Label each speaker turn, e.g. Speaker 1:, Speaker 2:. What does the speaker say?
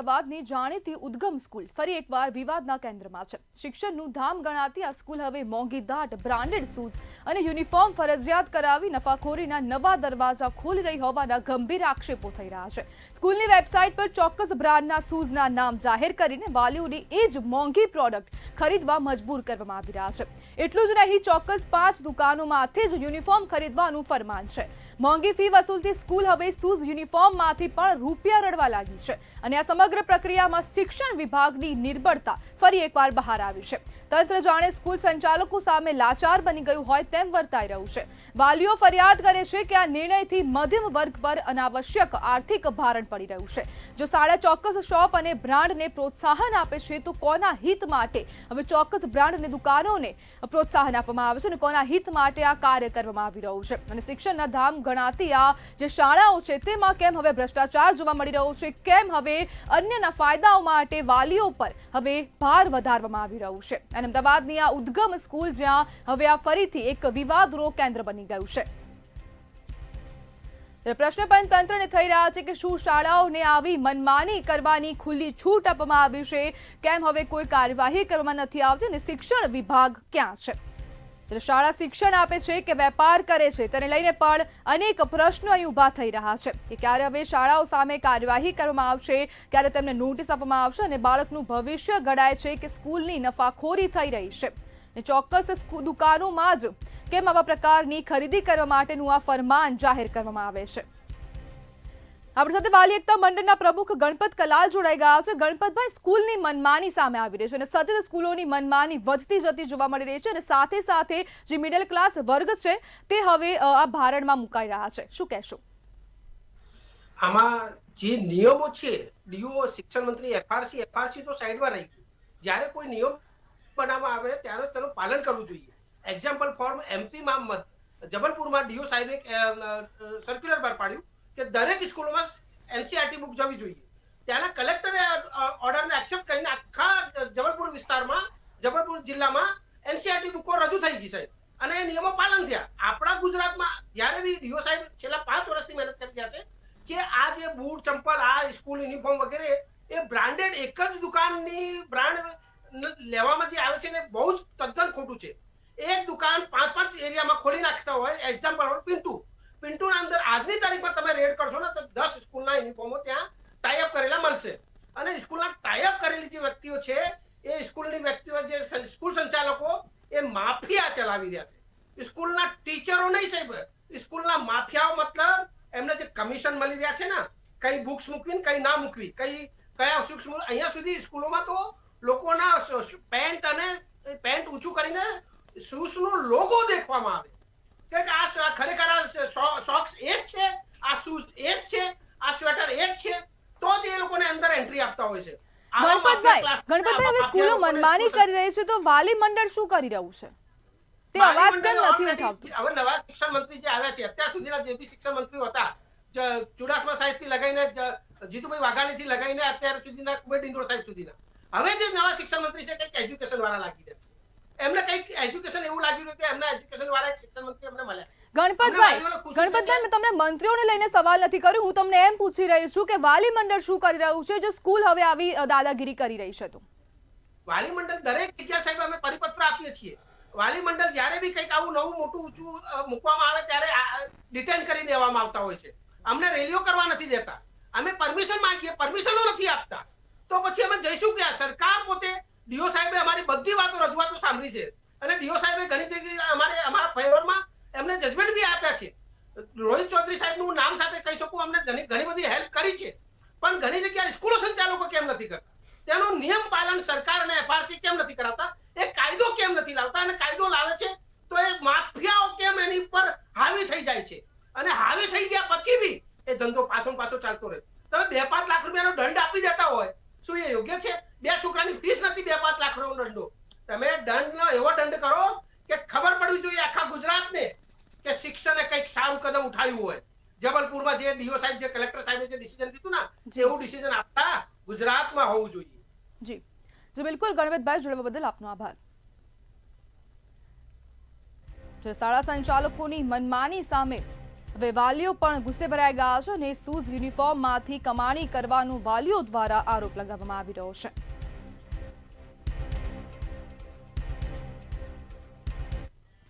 Speaker 1: અમદાવાદની જાણીતી ઉદ્ગમ સ્કૂલ ફરી એકવાર વિવાદના કેન્દ્રમાં છે। શિક્ષણનું ધામ ગણાતી આ સ્કૂલ હવે મોંઘીદાટ બ્રાન્ડેડ શૂઝ અને યુનિફોર્મ ફરજિયાત કરાવી નફાખોરીના નવા દરવાજા ખોલી રહી હોવાના ગંભીર આક્ષેપો થઈ રહ્યા છે। સ્કૂલની વેબસાઇટ પર ચોક્કસ બ્રાન્ડના શૂઝના નામ જાહેર કરીને વાલીઓને એ જ મોંઘી પ્રોડક્ટ ખરીદવા મજબૂર કરવામાં આવી રહ્યા છે। એટલું જ નહીં, ચોક્કસ 5 દુકાનોમાંથી જ યુનિફોર્મ ખરીદવાનું ફરમાન છે। મોંઘી ફી વસૂલતી સ્કૂલ હવે શૂઝ યુનિફોર્મમાંથી પણ રૂપિયા રડવા લાગી છે અને આ સમગ્ર પ્રક્રિયામાં શિક્ષણ વિભાગની નિર્બળતા ફરી એકવાર બહાર આવી છે। તંત્ર જાણે સ્કૂલ સંચાલકો સામે લાચાર બની ગયું હોય તેમ વર્તાઈ રહ્યું છે। વાલીઓ ફરિયાદ કરે છે કે આ નિર્ણયથી મધ્યમ વર્ગ પર અનાવશ્યક આર્થિક ભારણ પડી રહ્યું છે। જો શાળા ચોક્કસ શોપ અને બ્રાન્ડને પ્રોત્સાહન આપે છે તો કોના હિત માટે હવે ચોક્કસ બ્રાન્ડ અને દુકાનોને પ્રોત્સાહન આપવામાં આવે છે અને કોના હિત માટે આ કાર્ય કરવામાં આવી રહ્યું છે અને શિક્ષણના ધામ ગણાતી આ જે શાળાઓ છે તેમાં કેમ હવે ભ્રષ્ટાચાર જોવા મળી રહ્યો છે, કેમ હવે અન્યના ફાયદાઓ માટે વાલીઓ પર હવે ભાર વધારવામાં આવી રહ્યું છે અને અમદાવાદની આ ઉદ્ગમ સ્કૂલ જ્યાં હવે આ ફરીથી એક વિવાદનું કેન્દ્ર બની ગયું છે। પ્રશ્ન પણ તંત્રને થઈ રહ્યા છે કે શું શાળાઓને આવી મનમાની કરવાની ખુલ્લી છૂટ આપવામાં આવી છે? કેમ હવે કોઈ કાર્યવાહી કરવામાં નથી આવતી અને શિક્ષણ વિભાગ ક્યાં છે? શાળા શિક્ષણ આપે છે કે વેપાર કરે છે તેને લઈને પણ અનેક પ્રશ્નો અહીં ઊભા થઈ રહ્યા છે કે ક્યારે હવે શાળાઓ સામે કાર્યવાહી કરવામાં આવશે, ક્યારે તેમને નોટિસ આપવામાં આવશે અને બાળકનું ભવિષ્ય ઘડાય છે કે સ્કૂલની નફાખોરી થઈ રહી છે અને ચોક્કસ દુકાનોમાં જ કેમ આવા પ્રકારની ખરીદી કરવા માટેનું આ ફરમાન જાહેર કરવામાં આવે છે। આપણી સાથે વાલી એકતા મંડળના પ્રમુખ ગણપત કલાલ જોડાઈ ગયા છે। ગણપતભાઈ, સ્કૂલની મનમાની સામે આવી રહી છે અને સતત સ્કૂલોની મનમાની વધતી જતી જોવા મળી રહી છે અને સાથે સાથે જે મિડલ ક્લાસ વર્ગ છે તે હવે આ ભારણમાં મુકાઈ રહ્યા છે, શું કહેશો?
Speaker 2: આમાં જે નિયમો છે, ડીઓ શિક્ષણ મંત્રી એફઆરસી તો સાઈડમાં રહી ગયું। જ્યારે કોઈ નિયમ બનાવવામાં આવે ત્યારે તેનું પાલન કરવું જોઈએ। એક્ઝામ્પલ ફોર્મ એમપીમાં જબલપુરમાં ડીઓ સાહેબે સર્ક્યુલર બહાર પાડ્યું કે દરેક સ્કૂલોમાં એનસીઆરટી બુક જવી જોઈએ। ત્યાંના કલેક્ટરે ઓર્ડરને એક્સેપ્ટ કરીને આખા જબલપુર જિલ્લામાં એનસીઆરટી બુકો રજૂ થઈ ગઈ સાહેબ અને એ નિયમો પાલન થયા। આપણા ગુજરાતમાં જ્યારે બી ડીઓ સાહેબ છેલ્લા 5 વર્ષથી મહેનત કરી રહ્યા છે કે આ જે બૂટ ચંપલ, આ સ્કૂલ યુનિફોર્મ વગેરે એ બ્રાન્ડેડ એક જ દુકાનની બ્રાન્ડ લેવામાં જે આવે છે ને બહુ જ તદ્દન ખોટું છે। એક દુકાન 5 એરિયામાં ખોલી નાખતા હોય। એક્ઝામ્પલ પિન્ટુના અંદર આજની તારીખમાં તમે રેડ કરશો ને તો 10 સ્કૂલના યુનિફોર્મો ત્યાં ટાઈઅપ કરેલા મળશે અને સ્કૂલના ટાઈઅપ કરેલી જે વ્યક્તિઓ છે એ સ્કૂલની વ્યક્તિઓ જે સ્કૂલ સંચાલકો એ માફિયા ચલાવી રહ્યા છે। સ્કૂલના ટીચરો નહીં સાહેબ, સ્કૂલના માફિયાઓ મતલબ એમને જે કમિશન મળી રહ્યા છે ને, કઈ બુક્સ મૂકવી કઈ ના મૂકવી, કયા સૂક્ષ્મ, અહીંયા સુધી સ્કૂલોમાં તો લોકોના પેન્ટ ઊંચું કરીને શૂઝનો લોગો દેખવામાં આવે કે આ ખરેખર આ સોક્સ એ જ છે, આ શૂઝ એ જ છે, આ સ્વેટર એ જ છે, તો જ એ લોકોને અંદર એન્ટ્રી આપતા હોય છે।
Speaker 1: ગણપતભાઈ, હવે સ્કૂલો મનમાની કરી રહી છે તો વાલી મંડળ શું કરી રહ્યું છે? તે અવાજ કેમ નથી ઉઠાવતું?
Speaker 2: હવે નવા શિક્ષણ મંત્રી જે આવ્યા છે, અત્યાર સુધીના જે બી શિક્ષણ મંત્રીઓ હતા, ચુડાસમા સાહેબ થી લગાઈને જીતુભાઈ વાઘાણી થી લગાઈને અત્યાર સુધીના કુબેર ડિંડોર સાહેબ સુધીના, હવે જે નવા શિક્ષણ મંત્રી છે કંઈક એજ્યુકેશન વાળા લાગી રહ્યા છે। એમને કંઈક એજ્યુકેશન એવું લાગી રહ્યું કે એમના એજ્યુકેશન વાળા એક શિક્ષણ મંત્રી એમને મળ્યા।
Speaker 1: ગણપતભાઈ, મેં તમને મંત્રીઓને લઈને સવાલ નથી કર્યો, હું તમને એમ પૂછી રહી છું કે વાલી મંડળ શું કરી રહ્યું છે જો સ્કૂલ હવે આવી દાદાગીરી કરી રહી છે? તો
Speaker 2: વાલી મંડળ દરેક જગ્યા સાહેબ અમે પરિપત્ર આપીએ છીએ। વાલી મંડળ જ્યારે બી કંઈક આવું નવું મોટું ઊંચું મૂકવામાં આવે ત્યારે ડિટેન કરી દેવામાં આવતા હોય છે। અમને રેલીઓ કરવા નથી દેતા, અમે પરમિશન માંગીએ, પરમિશનો નથી આપતા, તો પછી અમે જઈશું ક્યાં? સરકાર પોતે ડીઓ સાહેબે અમારી બધી રજૂઆતો સાંભળી છે અને ડીઓ સાહેબે ઘણી જગ્યાએ અમારા ફેવરમાં એમને જજમેન્ટ બી આપ્યા છે। રોહિત ચૌધરી સાહેબનું નામ સાથે કહી શકું, અમને ઘણી બધી હેલ્પ કરી છે, પણ ઘણી જગ્યાએ સ્કૂલો સંચાલકો કેમ નથી કરતા? તેનો નિયમ પાલન સરકાર અને એફઆરસી કેમ નથી કરાવતા? એ કાયદો કેમ નથી લાવતા? અને કાયદો લાવે છે તો એ માફિયાઓ કેમ એની પર હાવી થઈ જાય છે અને હાવી થઈ ગયા પછી બી એ ધંધો પાછો ચાલતો રહે? તમે 2-5 લાખ રૂપિયાનો દંડ આપી દેતા હોય, શું એ યોગ્ય છે? 2 છોકરાની ફીસ નથી 2-5 લાખ રૂપિયાનો દંડો। તમે દંડનો એવો દંડ કરો કે ખબર પડવી જોઈએ આખા ગુજરાતને કે શિક્ષણે કંઈક સારું કદમ ઉઠાવ્યું હોય। જબલપુરમાં જે ડીઓ સાહેબ, જે કલેક્ટર સાહેબે જે ડિસિઝન લીધું ને, એવું ડિસિઝન આપતા ગુજરાતમાં હોવું જોઈએ।
Speaker 1: જી બિલકુલ, ગણપતભાઈ, જોડવા બદલ આપનો આભાર। શાળા સંચાલકોની મનમાની સામે હવે વાલીઓ પણ ગુસ્સે ભરાઈ ગયા છે અને શૂઝ યુનિફોર્મમાંથી કમાણી કરવાનું વાલીઓ દ્વારા આરોપ લગાવવામાં આવી રહ્યો છે.